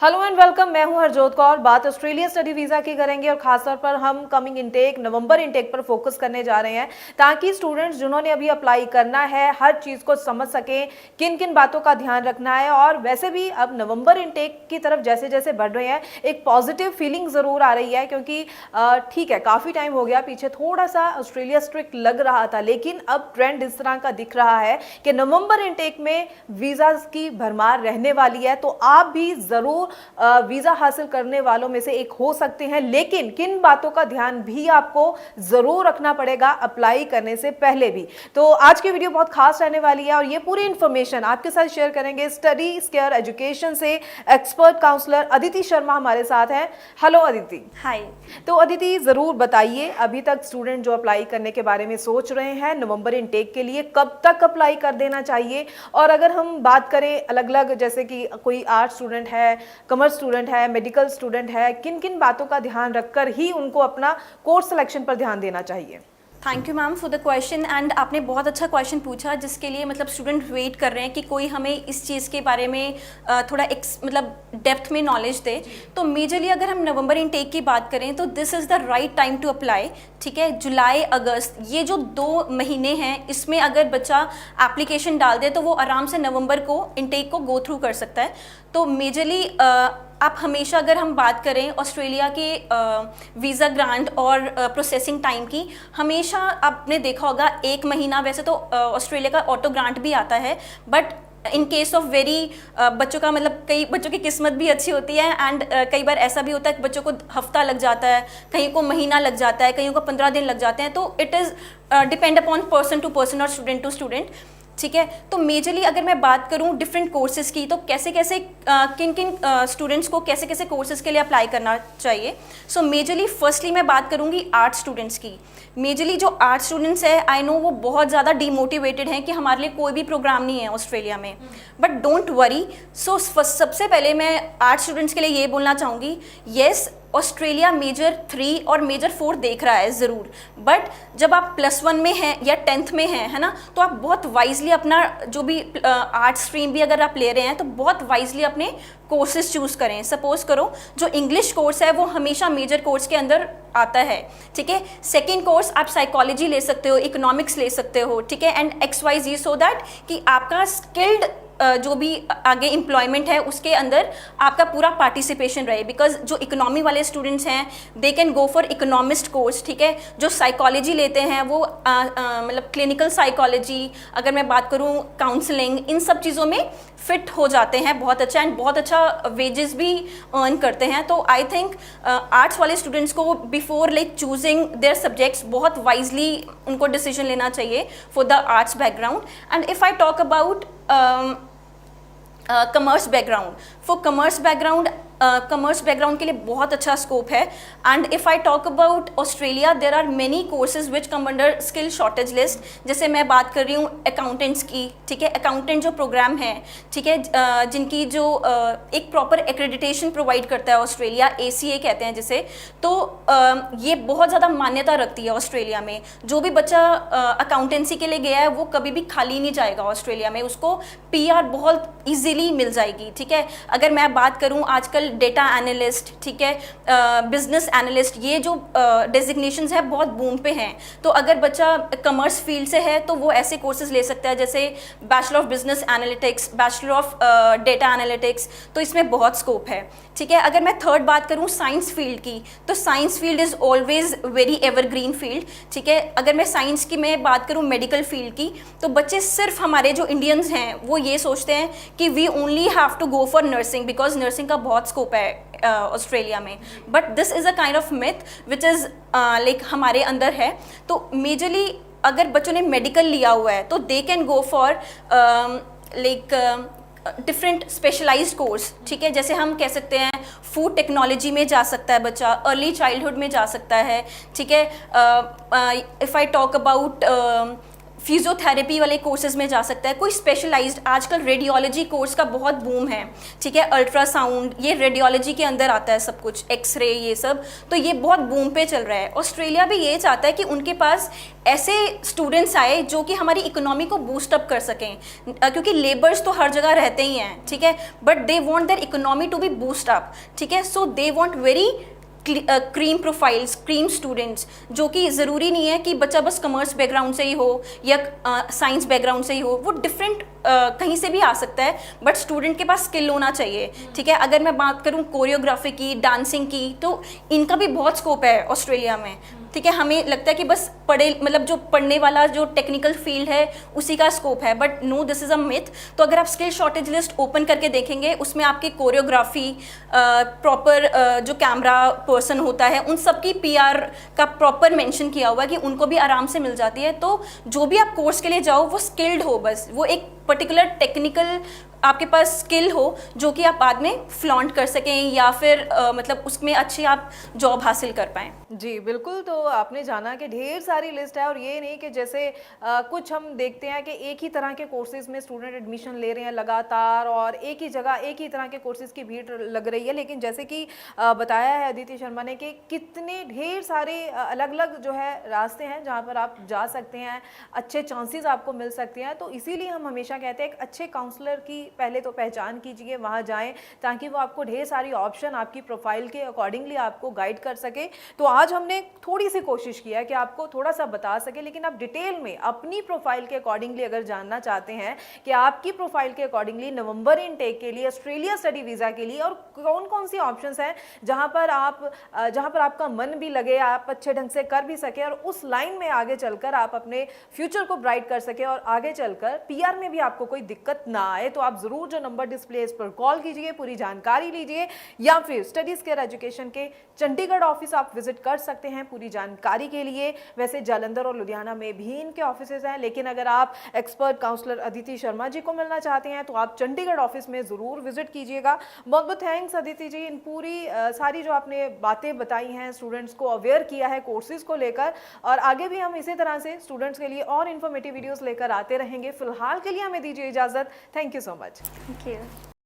Hello and welcome. मैं हूं हरजोत कौर। बात ऑस्ट्रेलिया स्टडी वीज़ा की करेंगे और खासतौर पर हम कमिंग इनटेक नवंबर इनटेक पर फोकस करने जा रहे हैं ताकि स्टूडेंट्स जिन्होंने अभी अप्लाई करना है हर चीज़ को समझ सकें, किन किन बातों का ध्यान रखना है। और वैसे भी अब नवंबर इनटेक की तरफ जैसे जैसे बढ़ रहे हैं एक पॉजिटिव फीलिंग ज़रूर आ रही है, क्योंकि ठीक है काफ़ी टाइम हो गया, पीछे थोड़ा सा ऑस्ट्रेलिया स्ट्रिक्ट लग रहा था, लेकिन अब ट्रेंड इस तरह का दिख रहा है कि नवंबर इनटेक में वीज़ा की भरमार रहने वाली है। तो आप भी ज़रूर वीजा हासिल करने वालों में से एक हो सकते हैं, लेकिन किन बातों का ध्यान भी आपको जरूर रखना पड़ेगा अप्लाई करने से पहले भी। तो आज की वीडियो बहुत खास रहने वाली है और ये पूरी इंफॉर्मेशन आपके साथ शेयर करेंगे स्टडी स्केयर एजुकेशन से एक्सपर्ट काउंसलर अदिति शर्मा हमारे साथ हैं। हेलो अदिति। हाय। तो अदिति जरूर बताइए, अभी तक स्टूडेंट जो अप्लाई करने के बारे में सोच रहे हैं नवंबर इनटेक के लिए, कब तक अप्लाई कर देना चाहिए? और अगर हम बात करें अलग अलग, जैसे कि कोई आर्ट स्टूडेंट है, कॉमर्स स्टूडेंट है, मेडिकल स्टूडेंट है, किन किन बातों का ध्यान रखकर ही उनको अपना कोर्स सिलेक्शन पर ध्यान देना चाहिए? Thank you ma'am for the question. And आपने बहुत अच्छा क्वेश्चन पूछा जिसके लिए मतलब स्टूडेंट वेट कर रहे हैं कि कोई हमें इस चीज़ के बारे में थोड़ा मतलब डेप्थ में नॉलेज दे। तो मेजरली अगर हम नवंबर इनटेक की बात करें तो this is the right time to apply. ठीक है, जुलाई अगस्त ये जो 2 महीने हैं इसमें अगर बच्चा एप्लीकेशन डाल दे तो वो आराम से नवंबर को इनटेक को गो थ्रू कर सकता है। तो मेजरली आप हमेशा अगर हम बात करें ऑस्ट्रेलिया के वीज़ा ग्रांट और प्रोसेसिंग टाइम की, हमेशा आपने देखा होगा 1 महीना, वैसे तो ऑस्ट्रेलिया का ऑटो ग्रांट भी आता है, but in case of very बच्चों का मतलब कई बच्चों की किस्मत भी अच्छी होती है एंड कई बार ऐसा भी होता है कि बच्चों को हफ्ता लग जाता है, कहीं को महीना लग जाता है, कहीं को 15 दिन लग जाते हैं। तो it is depend upon person to person और स्टूडेंट टू स्टूडेंट। ठीक है, तो मेजरली अगर मैं बात करूं डिफरेंट कोर्सेज की तो कैसे कैसे किन किन स्टूडेंट्स को कैसे कैसे कोर्सेज के लिए अप्लाई करना चाहिए। सो मेजरली फर्स्टली मैं बात करूंगी आर्ट स्टूडेंट्स की। मेजरली जो आर्ट स्टूडेंट्स है आई नो वो बहुत ज़्यादा डीमोटिवेटेड हैं कि हमारे लिए कोई भी प्रोग्राम नहीं है ऑस्ट्रेलिया में, बट डोंट वरी। सो सबसे पहले मैं आर्ट स्टूडेंट्स के लिए ये बोलना चाहूँगी, येस ऑस्ट्रेलिया मेजर 3 और मेजर 4 देख रहा है ज़रूर, बट जब आप +1 में हैं या 10th में हैं, है ना, तो आप बहुत वाइजली अपना जो भी आर्ट स्ट्रीम भी अगर आप ले रहे हैं तो बहुत वाइजली अपने कोर्सेज चूज़ करें। सपोज करो जो इंग्लिश कोर्स है वो हमेशा मेजर कोर्स के अंदर आता है। ठीक है, सेकेंड कोर्स आप साइकोलॉजी ले सकते हो, इकोनॉमिक्स ले सकते हो। ठीक है, एंड XYZ सो दैट कि आपका स्किल्ड जो भी आगे एम्प्लॉयमेंट है उसके अंदर आपका पूरा पार्टिसिपेशन रहे। बिकॉज जो इकोनॉमी वाले स्टूडेंट्स हैं दे can go for economist course. ठीक है, जो साइकोलॉजी लेते हैं वो मतलब क्लिनिकल साइकोलॉजी, अगर मैं बात करूं काउंसलिंग, इन सब चीज़ों में फिट हो जाते हैं बहुत अच्छा, एंड बहुत अच्छा वेजेस भी अर्न करते हैं। तो आई थिंक आर्ट्स वाले स्टूडेंट्स को before like choosing their subjects बहुत वाइजली उनको डिसीजन लेना चाहिए for the arts background. And if I talk about commerce background, for commerce background के लिए बहुत अच्छा स्कोप है। And if I talk about Australia there are many courses which come under skill shortage list. जैसे मैं बात कर रही हूँ अकाउंटेंट्स की। ठीक है, अकाउंटेंट जो प्रोग्राम है, ठीक है, जिनकी जो एक प्रॉपर एक्रेडिटेशन प्रोवाइड करता है ऑस्ट्रेलिया, ACA कहते हैं जिसे, तो ये बहुत ज़्यादा मान्यता रखती है ऑस्ट्रेलिया में। जो भी बच्चा अकाउंटेंसी के लिए गया है वो कभी भी खाली नहीं जाएगा ऑस्ट्रेलिया में, उसको PR बहुत ईजीली मिल जाएगी। ठीक है, अगर मैं बात करूँ आजकल डेटा एनालिस्ट, ठीक है, बिजनेस एनालिस्ट, ये जो डेजिग्नेशंस है बहुत बूम पे हैं। तो अगर बच्चा कॉमर्स फील्ड से है तो वो ऐसे कोर्सेज ले सकता है जैसे bachelor of business analytics, bachelor of data analytics, तो इसमें बहुत स्कोप है। ठीक है, अगर मैं थर्ड बात करूँ साइंस फील्ड की, तो science field is always very evergreen field. ठीक है, अगर मैं साइंस की मैं बात करूँ मेडिकल फील्ड की, तो बच्चे सिर्फ हमारे जो इंडियंस हैं वो ये सोचते हैं कि we only have to go for nursing because nursing का बहुत स्कोप है ऑस्ट्रेलिया में, but this is a kind of myth which is like हमारे अंदर है। तो मेजरली अगर बच्चों ने मेडिकल लिया हुआ है तो they can go for like different specialised course. ठीक है, जैसे हम कह सकते हैं फूड टेक्नोलॉजी में जा सकता है बच्चा, अर्ली चाइल्डहुड में जा सकता है। ठीक है, if I talk about physiotherapy वाले कोर्सेज में जा सकता है, कोई स्पेशलाइज्ड, आजकल रेडियोलॉजी कोर्स का बहुत बूम है, ठीक है, अल्ट्रासाउंड, ये रेडियोलॉजी के अंदर आता है सब कुछ, एक्सरे, ये सब, तो ये बहुत बूम पे चल रहा है। ऑस्ट्रेलिया भी ये चाहता है कि उनके पास ऐसे स्टूडेंट्स आए जो कि हमारी इकोनॉमी को बूस्ट अप कर सकें, क्योंकि लेबर्स तो हर जगह रहते ही हैं, ठीक है, but they want their economy to be boost up, ठीक है, so they want very cream profiles, cream students, जो कि ज़रूरी नहीं है कि बच्चा बस कॉमर्स बैकग्राउंड से ही हो या साइंस बैकग्राउंड से ही हो, वो डिफरेंट कहीं से भी आ सकता है, बट स्टूडेंट के पास स्किल होना चाहिए, ठीक है। अगर मैं बात करूँ कोरियोग्राफी की, डांसिंग की, तो इनका भी बहुत स्कोप है ऑस्ट्रेलिया में, ठीक है। हमें लगता है कि बस मतलब जो पढ़ने वाला जो टेक्निकल फील्ड है उसी का स्कोप है, but no, this is a myth. तो अगर आप स्किल शॉर्टेज लिस्ट ओपन करके देखेंगे, उसमें आपकी कोरियोग्राफी, प्रॉपर जो कैमरा पर्सन होता है, उन सब की PR का प्रॉपर मेंशन किया हुआ है कि उनको भी आराम से मिल जाती है। तो जो भी आप कोर्स के लिए जाओ वो स्किल्ड हो, बस वो एक पर्टिकुलर टेक्निकल आपके पास स्किल हो जो कि आप बाद में फ्लॉन्ट कर सकें, या फिर मतलब उसमें अच्छी आप जॉब हासिल कर पाएँ। जी बिल्कुल, तो आपने जाना कि ढेर सारी लिस्ट है, और ये नहीं कि जैसे कुछ हम देखते हैं कि एक ही तरह के कोर्सेज में स्टूडेंट एडमिशन ले रहे हैं लगातार, और एक ही जगह एक ही तरह के कोर्सेज की भीड़ लग रही है, लेकिन जैसे कि बताया है अदिति शर्मा ने कि कितने ढेर सारे अलग अलग जो है रास्ते हैं जहाँ पर आप जा सकते हैं, अच्छे चांसेस आपको मिल सकते हैं। तो इसीलिए हम हमेशा कहते हैं एक अच्छे काउंसलर की पहले तो पहचान कीजिए, वहाँ जाएँ, ताकि वो आपको ढेर सारी ऑप्शन आपकी प्रोफाइल के अकॉर्डिंगली आपको गाइड कर सके। तो आज हमने थोड़ी सी कोशिश किया है कि आपको थोड़ा सा बता सके, लेकिन आप डिटेल में अपनी प्रोफाइल के अकॉर्डिंगली अगर जानना चाहते हैं कि आपकी प्रोफाइल के अकॉर्डिंगली नवंबर इनटेक के लिए, ऑस्ट्रेलिया स्टडी वीज़ा के लिए और कौन कौन सी ऑप्शंस हैं जहां पर आपका मन भी लगे, आप अच्छे ढंग से कर भी सके, और उस लाइन में आगे चलकर आप अपने फ्यूचर को ब्राइट कर सके, और आगे चलकर PR में भी आपको कोई दिक्कत ना आए, तो आप ज़रूर जो नंबर डिस्प्ले इस पर कॉल कीजिए, पूरी जानकारी लीजिए, या फिर स्टडीज़ केयर एजुकेशन के चंडीगढ़ ऑफिस आप विजिट कर सकते हैं पूरी जानकारी के लिए। वैसे जालंधर और लुधियाना में भी इनके ऑफिसेज हैं, लेकिन अगर आप एक्सपर्ट काउंसलर अदिति शर्मा जी को मिलना चाहते हैं तो आप चंडीगढ़ ऑफिस में ज़रूर विजिट कीजिएगा। बहुत बहुत थैंक्स अदिति जी, इन पूरी सारी जो आपने बातें बताई हैं, स्टूडेंट्स को अवेयर किया है कोर्सेज को लेकर, और आगे भी हम इसी तरह से स्टूडेंट्स के लिए और इन्फॉर्मेटिव वीडियोज़ लेकर आते रहेंगे। फिलहाल के लिए हमें दीजिए इजाज़त। Thank you so much. Thank you.